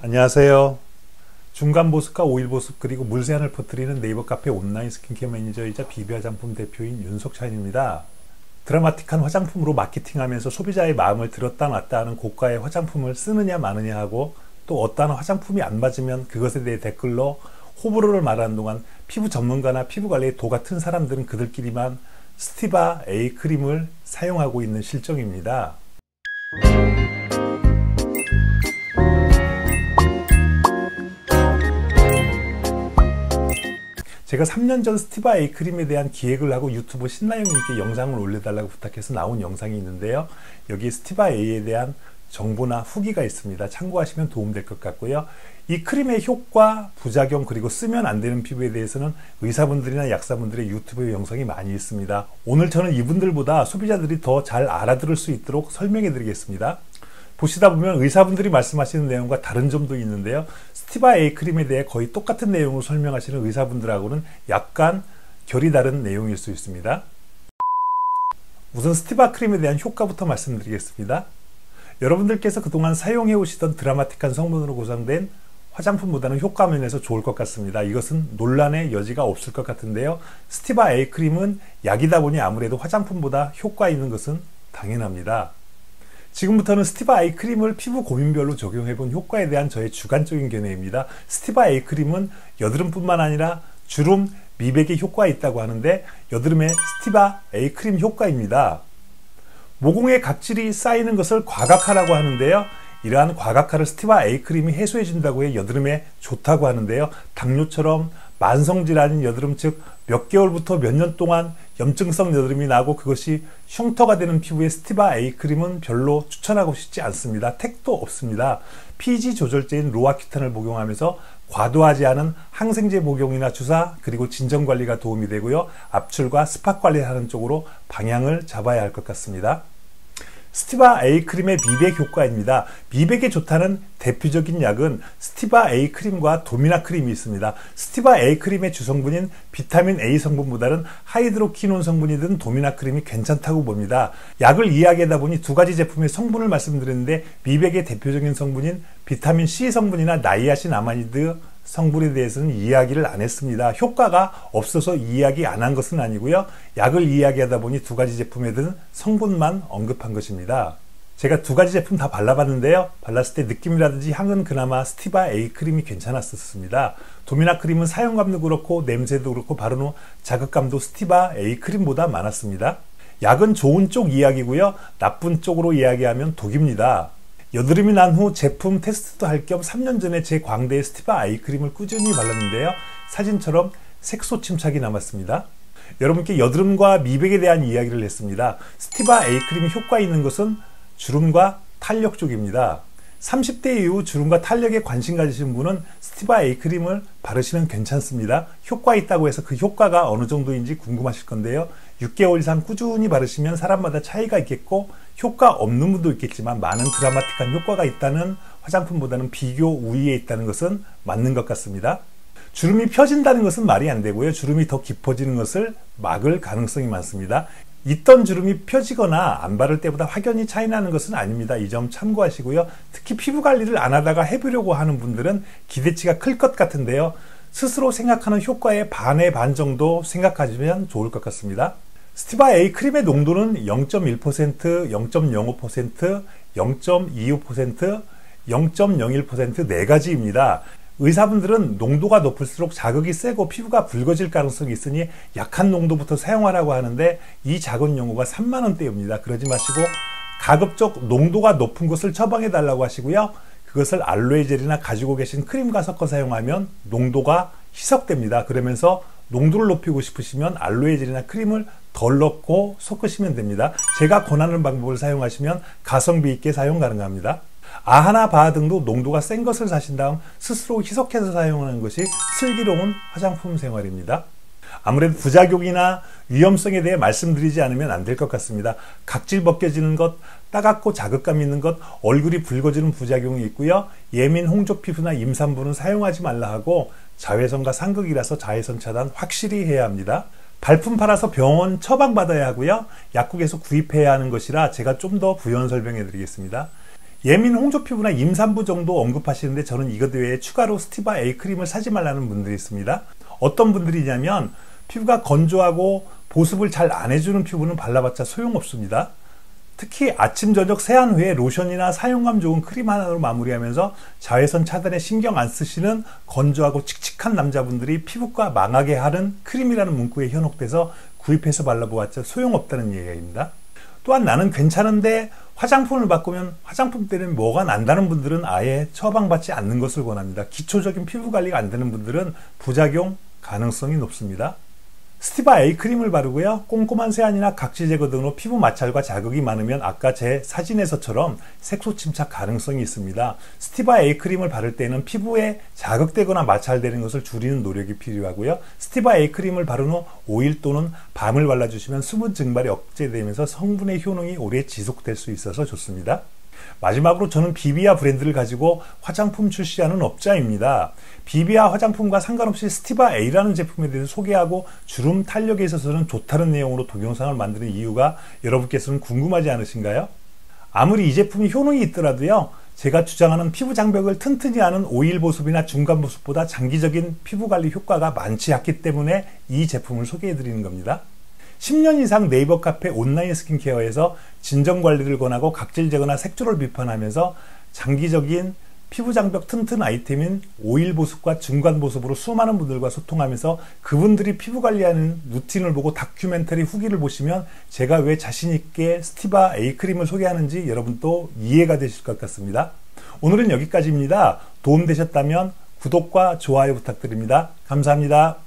안녕하세요. 중간보습과 오일보습 그리고 물세안을 퍼뜨리는 네이버 카페 온라인 스킨케어 매니저이자 비비 화장품 대표인 윤석찬입니다. 드라마틱한 화장품으로 마케팅하면서 소비자의 마음을 들었다 놨다 하는 고가의 화장품을 쓰느냐 마느냐 하고 또 어떠한 화장품이 안 맞으면 그것에 대해 댓글로 호불호를 말하는 동안 피부 전문가나 피부 관리에 도 같은 사람들은 그들끼리만 스티바 A 크림을 사용하고 있는 실정입니다. 제가 3년 전 스티바 A 크림에 대한 기획을 하고 유튜브 신나영님께 영상을 올려달라고 부탁해서 나온 영상이 있는데요. 여기 스티바 A에 대한 정보나 후기가 있습니다. 참고하시면 도움될 것 같고요. 이 크림의 효과, 부작용, 그리고 쓰면 안 되는 피부에 대해서는 의사분들이나 약사분들의 유튜브 영상이 많이 있습니다. 오늘 저는 이분들보다 소비자들이 더 잘 알아들을 수 있도록 설명해 드리겠습니다. 보시다 보면 의사분들이 말씀하시는 내용과 다른 점도 있는데요. 스티바 A 크림에 대해 거의 똑같은 내용을 설명하시는 의사분들하고는 약간 결이 다른 내용일 수 있습니다. 우선 스티바 크림에 대한 효과부터 말씀드리겠습니다. 여러분들께서 그동안 사용해 오시던 드라마틱한 성분으로 구성된 화장품보다는 효과 면에서 좋을 것 같습니다. 이것은 논란의 여지가 없을 것 같은데요. 스티바 A 크림은 약이다 보니 아무래도 화장품보다 효과 있는 것은 당연합니다. 지금부터는 스티바 A 크림을 피부 고민별로 적용해본 효과에 대한 저의 주관적인 견해입니다. 스티바 A 크림은 여드름뿐만 아니라 주름, 미백에 효과가 있다고 하는데 여드름의 스티바 A 크림 효과입니다. 모공에 각질이 쌓이는 것을 과각화라고 하는데요. 이러한 과각화를 스티바 A 크림이 해소해 준다고 해 여드름에 좋다고 하는데요. 당뇨처럼 만성질환인 여드름, 즉 몇 개월부터 몇 년 동안 염증성 여드름이 나고 그것이 흉터가 되는 피부에 스티바 A 크림은 별로 추천하고 싶지 않습니다. 택도 없습니다. pH 조절제인 로아큐탄을 복용하면서 과도하지 않은 항생제 복용이나 주사 그리고 진정 관리가 도움이 되고요. 압출과 스팟 관리를 하는 쪽으로 방향을 잡아야 할 것 같습니다. 스티바 A 크림의 미백 효과입니다. 미백에 좋다는 대표적인 약은 스티바 A 크림과 도미나 크림이 있습니다. 스티바 A 크림의 주성분인 비타민 A 성분보다는 하이드로키논 성분이 든 도미나 크림이 괜찮다고 봅니다. 약을 이야기하다 보니 두 가지 제품의 성분을 말씀드렸는데 미백의 대표적인 성분인 비타민 C 성분이나 나이아신 아마니드 성분에 대해서는 이야기를 안 했습니다. 효과가 없어서 이야기 안 한 것은 아니고요. 약을 이야기하다 보니 두 가지 제품에 든 성분만 언급한 것입니다. 제가 두 가지 제품 다 발라봤는데요. 발랐을 때 느낌이라든지 향은 그나마 스티바 A 크림이 괜찮았었습니다. 도미나 크림은 사용감도 그렇고 냄새도 그렇고 바른 후 자극감도 스티바 A 크림보다 많았습니다. 약은 좋은 쪽 이야기고요. 나쁜 쪽으로 이야기하면 독입니다. 여드름이 난 후 제품 테스트도 할 겸 3년 전에 제 광대에 스티바 A 크림을 꾸준히 발랐는데요. 사진처럼 색소 침착이 남았습니다. 여러분께 여드름과 미백에 대한 이야기를 했습니다. 스티바 A 크림이 효과 있는 것은 주름과 탄력 쪽입니다. 30대 이후 주름과 탄력에 관심 가지신 분은 스티바 A 크림을 바르시면 괜찮습니다. 효과 있다고 해서 그 효과가 어느 정도인지 궁금하실 건데요. 6개월 이상 꾸준히 바르시면 사람마다 차이가 있겠고 효과 없는 분도 있겠지만 많은 드라마틱한 효과가 있다는 화장품보다는 비교 우위에 있다는 것은 맞는 것 같습니다. 주름이 펴진다는 것은 말이 안 되고요. 주름이 더 깊어지는 것을 막을 가능성이 많습니다. 있던 주름이 펴지거나 안 바를 때보다 확연히 차이 나는 것은 아닙니다. 이 점 참고하시고요. 특히 피부 관리를 안 하다가 해보려고 하는 분들은 기대치가 클 것 같은데요. 스스로 생각하는 효과의 반의 반 정도 생각하시면 좋을 것 같습니다. 스티바 A 크림의 농도는 0.1%, 0.05%, 0.25%, 0.01% 네 가지입니다. 의사분들은 농도가 높을수록 자극이 세고 피부가 붉어질 가능성이 있으니 약한 농도부터 사용하라고 하는데 이 작은 용어가 3만원대입니다. 그러지 마시고 가급적 농도가 높은 것을 처방해 달라고 하시고요. 그것을 알로에 젤이나 가지고 계신 크림과 섞어 사용하면 농도가 희석됩니다. 그러면서 농도를 높이고 싶으시면 알로에 젤이나 크림을 덜 넣고 섞으시면 됩니다. 제가 권하는 방법을 사용하시면 가성비 있게 사용 가능합니다. 아하나 바하 등도 농도가 센 것을 사신 다음 스스로 희석해서 사용하는 것이 슬기로운 화장품 생활입니다. 아무래도 부작용이나 위험성에 대해 말씀드리지 않으면 안 될 것 같습니다. 각질 벗겨지는 것, 따갑고 자극감 있는 것, 얼굴이 붉어지는 부작용이 있고요. 예민 홍조 피부나 임산부는 사용하지 말라 하고 자외선과 상극이라서 자외선 차단 확실히 해야 합니다. 발품 팔아서 병원 처방받아야 하고요. 약국에서 구입해야 하는 것이라 제가 좀 더 부연 설명해 드리겠습니다. 예민 홍조 피부나 임산부 정도 언급하시는데 저는 이것 외에 추가로 스티바 A 크림을 사지 말라는 분들이 있습니다. 어떤 분들이냐면 피부가 건조하고 보습을 잘 안 해주는 피부는 발라봤자 소용없습니다. 특히 아침 저녁 세안 후에 로션이나 사용감 좋은 크림 하나로 마무리하면서 자외선 차단에 신경 안 쓰시는 건조하고 칙칙한 남자분들이 피부과 망하게 하는 크림이라는 문구에 현혹돼서 구입해서 발라보았자 소용없다는 얘기입니다. 또한 나는 괜찮은데 화장품을 바꾸면 화장품 때문에 뭐가 난다는 분들은 아예 처방받지 않는 것을 권합니다. 기초적인 피부 관리가 안 되는 분들은 부작용 가능성이 높습니다. 스티바 A 크림을 바르고요. 꼼꼼한 세안이나 각질 제거 등으로 피부 마찰과 자극이 많으면 아까 제 사진에서처럼 색소 침착 가능성이 있습니다. 스티바 A 크림을 바를 때는 피부에 자극되거나 마찰되는 것을 줄이는 노력이 필요하고요. 스티바 A 크림을 바른 후 5일 또는 밤을 발라주시면 수분 증발이 억제되면서 성분의 효능이 오래 지속될 수 있어서 좋습니다. 마지막으로 저는 비비아 브랜드를 가지고 화장품 출시하는 업자입니다. 비비아 화장품과 상관없이 스티바 A라는 제품에 대해서 소개하고 주름 탄력에 있어서는 좋다는 내용으로 동영상을 만드는 이유가 여러분께서는 궁금하지 않으신가요? 아무리 이 제품이 효능이 있더라도요, 제가 주장하는 피부 장벽을 튼튼히 하는 오일 보습이나 중간 보습보다 장기적인 피부 관리 효과가 많지 않기 때문에 이 제품을 소개해 드리는 겁니다. 10년 이상 네이버 카페 온라인 스킨케어에서 진정 관리를 권하고 각질 제거나 색조를 비판하면서 장기적인 피부 장벽 튼튼 아이템인 오일 보습과 중간 보습으로 수많은 분들과 소통하면서 그분들이 피부 관리하는 루틴을 보고 다큐멘터리 후기를 보시면 제가 왜 자신 있게 스티바 A 크림을 소개하는지 여러분도 이해가 되실 것 같습니다. 오늘은 여기까지입니다. 도움되셨다면 구독과 좋아요 부탁드립니다. 감사합니다.